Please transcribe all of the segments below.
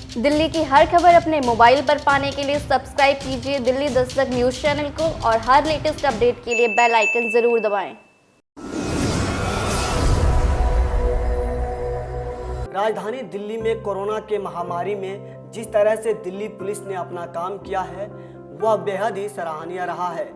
दिल्ली की हर खबर अपने मोबाइल पर पाने के लिए सब्सक्राइब कीजिए दिल्ली दस्तक न्यूज चैनल को और हर लेटेस्ट अपडेट के लिए बेल आइकन जरूर दबाएं। राजधानी दिल्ली में कोरोना के महामारी में जिस तरह से दिल्ली पुलिस ने अपना काम किया है वह बेहद ही सराहनीय रहा है।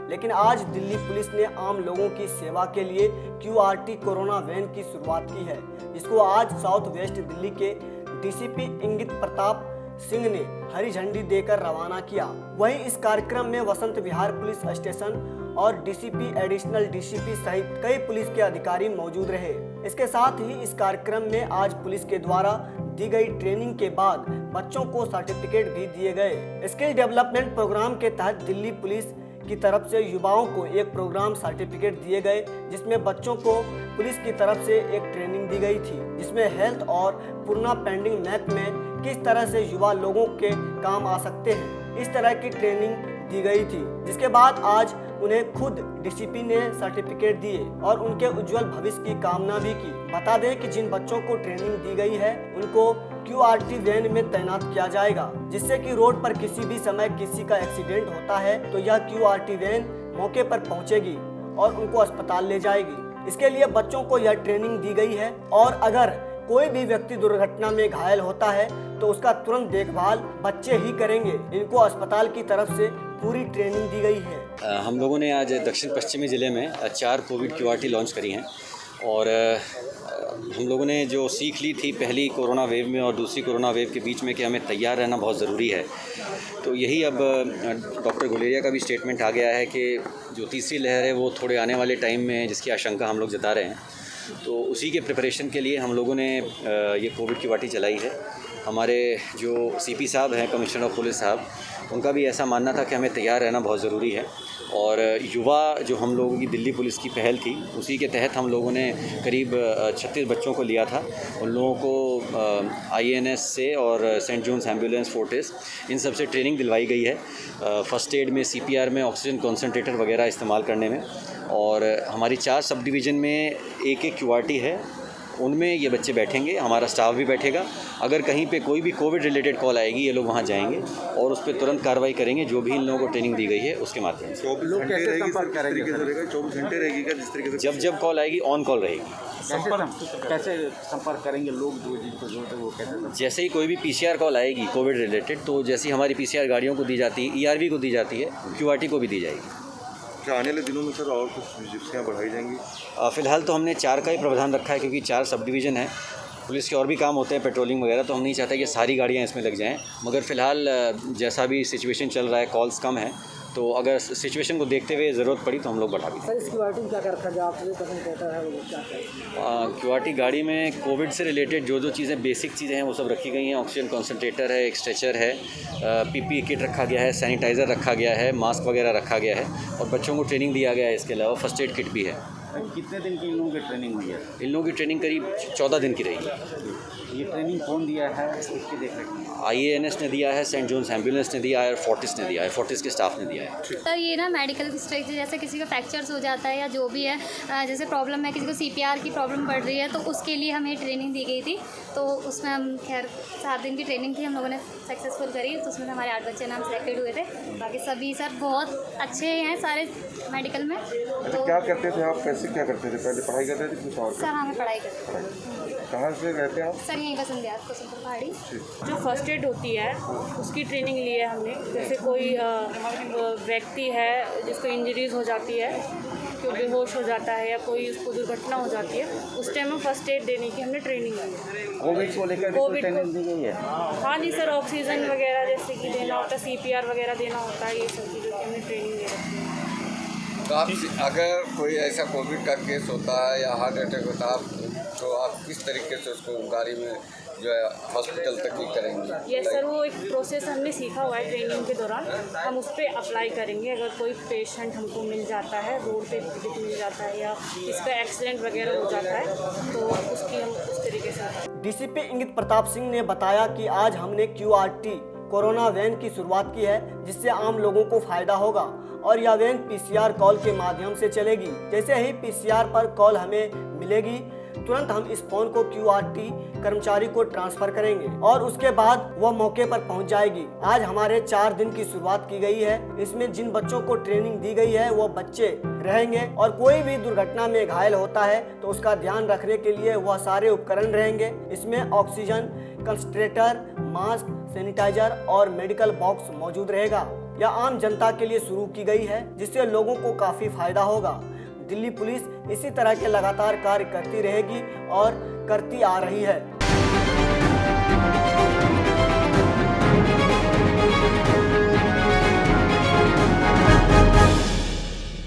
लेकिन आज दिल्ली पुलिस ने आम लोगों की सेवा के लिए QRT कोरोना वैन की शुरुआत की है, जिसको आज साउथ वेस्ट दिल्ली के DCP इंगित प्रताप सिंह ने हरी झंडी देकर रवाना किया। वहीं इस कार्यक्रम में वसंत विहार पुलिस स्टेशन और DCP एडिशनल DCP सहित कई पुलिस के अधिकारी मौजूद रहे। इसके साथ ही इस कार्यक्रम में आज पुलिस के द्वारा दी गई ट्रेनिंग के बाद बच्चों को सर्टिफिकेट भी दिए गए। स्किल डेवलपमेंट प्रोग्राम के तहत दिल्ली पुलिस की तरफ से युवाओं को एक प्रोग्राम सर्टिफिकेट दिए गए, जिसमें बच्चों को पुलिस की तरफ से एक ट्रेनिंग दी गई थी, जिसमें हेल्थ और पूर्णा पेंडिंग मैप में किस तरह से युवा लोगों के काम आ सकते हैं, इस तरह की ट्रेनिंग दी गई थी। जिसके बाद आज उन्हें खुद DCP ने सर्टिफिकेट दिए और उनके उज्जवल भविष्य की कामना भी की। बता दें कि जिन बच्चों को ट्रेनिंग दी गई है उनको QRT वैन में तैनात किया जाएगा, जिससे कि रोड पर किसी भी समय किसी का एक्सीडेंट होता है तो यह QRT वैन मौके पर पहुंचेगी और उनको अस्पताल ले जाएगी। इसके लिए बच्चों को यह ट्रेनिंग दी गई है और अगर कोई भी व्यक्ति दुर्घटना में घायल होता है तो उसका तुरंत देखभाल बच्चे ही करेंगे। इनको अस्पताल की तरफ से पूरी ट्रेनिंग दी गई है। हम लोगों ने आज दक्षिण पश्चिमी ज़िले में 4 कोविड QRT लॉन्च करी हैं और हम लोगों ने जो सीख ली थी पहली कोरोना वेव में और दूसरी कोरोना वेव के बीच में कि हमें तैयार रहना बहुत ज़रूरी है, तो यही अब डॉक्टर गुलेरिया का भी स्टेटमेंट आ गया है कि जो तीसरी लहर है वो थोड़े आने वाले टाइम में जिसकी आशंका हम लोग जता रहे हैं, तो उसी के प्रिपरेशन के लिए हम लोगों ने ये कोविड QRT चलाई है। हमारे जो CP साहब हैं, कमिश्नर ऑफ पुलिस साहब, उनका भी ऐसा मानना था कि हमें तैयार रहना बहुत ज़रूरी है और युवा जो हम लोगों की दिल्ली पुलिस की पहल थी उसी के तहत हम लोगों ने करीब 36 बच्चों को लिया था। उन लोगों को IANS से और सेंट जॉन्स एम्बुलेंस फोर्टिस इन सब से ट्रेनिंग दिलवाई गई है, फ़र्स्ट एड में, CPR में, ऑक्सीजन कॉन्सनट्रेटर वगैरह इस्तेमाल करने में। और हमारी 4 सब डिवीज़न में एक QRT है, उनमें ये बच्चे बैठेंगे, हमारा स्टाफ भी बैठेगा। अगर कहीं पे कोई भी कोविड रिलेटेड कॉल आएगी ये लोग वहाँ जाएंगे और उस पर तुरंत कार्रवाई करेंगे जो भी इन लोगों को ट्रेनिंग दी गई है उसके माध्यम से। लोग कैसे संपर्क करेंगे? 24 घंटे रहेगी क्या? जिस तरीके से जब कॉल आएगी ऑन कॉल रहेगी। कैसे संपर्क करेंगे लोग जो जिनको जरूरत है वो कैसे? जैसे ही कोई भी PCR कॉल आएगी कोविड रिलेटेड, तो जैसी हमारी PCR गाड़ियों को दी जाती है, ERV को दी जाती है, QRT को भी दी जाएगी। क्या आने वाले दिनों में सर और कुछ जिप्सियाँ बढ़ाई जाएंगी? फ़िलहाल तो हमने 4 का ही प्रावधान रखा है क्योंकि 4 सब डिवीज़न है, पुलिस के और भी काम होते हैं, पेट्रोलिंग वगैरह, तो हम नहीं चाहते कि सारी गाड़ियाँ इसमें लग जाएं। मगर फ़िलहाल जैसा भी सिचुएशन चल रहा है, कॉल्स कम है, तो अगर सिचुएशन को देखते हुए ज़रूरत पड़ी तो हम लोग बढ़ा भी सर, इस QRT में क्या कर रखा है? आप जो करना कहता है वो क्या है? QRT गाड़ी में कोविड से रिलेटेड जो जो चीज़ें, बेसिक चीज़ें हैं वो सब रखी गई हैं। ऑक्सीजन कॉन्सनट्रेटर है, एक स्ट्रेचर है, PPE किट रखा गया है, सैनिटाइज़र रखा गया है, मास्क वगैरह रखा गया है और बच्चों को ट्रेनिंग दिया गया है। इसके अलावा फर्स्ट एड किट भी है। कितने दिन की इन लोगों की ट्रेनिंग हुई है? इन लोगों की ट्रेनिंग करीब 14 दिन की रहेगी। ये ट्रेनिंग कौन दिया है, इसकी देख रेख? IANS ने दिया है, सेंट जॉन्स एम्बुलेंस ने दिया है और फोर्टिस ने दिया है, फोर्टिस के स्टाफ ने दिया है। सर, ये ना मेडिकल स्ट्रेचर, जैसे किसी का फ्रैक्चर्स हो जाता है या जो भी है, जैसे प्रॉब्लम है, किसी को CPR की प्रॉब्लम पड़ रही है, तो उसके लिए हमें ट्रेनिंग दी गई थी। तो उसमें हम खैर 7 दिन की ट्रेनिंग थी, हम लोगों ने सक्सेसफुल करी। तो उसमें हमारे 8 बच्चे नाम सेलेक्टेड हुए थे। बाकी सभी सर बहुत अच्छे हैं सारे मेडिकल में। तो क्या करते थे आप? कैसे क्या करते थे? पहले पढ़ाई करते थे कुछ और? सर हमें पढ़ाई करते हैं। कहाँ से रहते हैं आप? सर यहीं बसंत पहाड़ी। जो फर्स्ट एड होती है उसकी ट्रेनिंग ली है हमने। जैसे कोई व्यक्ति है जिसको इंजरीज हो जाती है, कोई बेहोश हो जाता है या कोई उसको दुर्घटना हो जाती है, उस टाइम में फर्स्ट एड देने की हमने ट्रेनिंग ली है। कोविड को लेकर ट्रेनिंग दी गई है? हाँ जी सर, ऑक्सीजन वगैरह जैसे कि देना होता है, CPR वगैरह देना होता है, ये सब चीज़ों की हमने ट्रेनिंग दे रखी है। तो आप अगर कोई ऐसा कोविड का केस होता है या हार्ट अटैक होता है तो आप किस तरीके से उसको गाड़ी में जो है हॉस्पिटल तक ही करेंगे? ये सर वो एक प्रोसेस हमने सीखा हुआ है ट्रेनिंग के दौरान, हम उस पर अप्लाई करेंगे। अगर कोई पेशेंट हमको मिल जाता है, रोड पे मिल जाता है या इसका एक्सीडेंट वगैरह हो जाता है, तो उसकी हम उस तरीके से। DCP इंगित प्रताप सिंह ने बताया कि आज हमने QRT कोरोना वैन की शुरुआत की है, जिससे आम लोगों को फायदा होगा और यह वैन PCR कॉल के माध्यम से चलेगी। जैसे ही PCR पर कॉल हमें मिलेगी तुरंत हम इस फोन को QRT कर्मचारी को ट्रांसफर करेंगे और उसके बाद वह मौके पर पहुंच जाएगी। आज हमारे 4 दिन की शुरुआत की गई है। इसमें जिन बच्चों को ट्रेनिंग दी गई है वो बच्चे रहेंगे और कोई भी दुर्घटना में घायल होता है तो उसका ध्यान रखने के लिए वह सारे उपकरण रहेंगे। इसमें ऑक्सीजन कंसंट्रेटर, मास्क, सैनिटाइजर और मेडिकल बॉक्स मौजूद रहेगा। यह आम जनता के लिए शुरू की गई है जिससे लोगों को काफी फायदा होगा। दिल्ली पुलिस इसी तरह के लगातार कार्य करती रहेगी और करती आ रही है।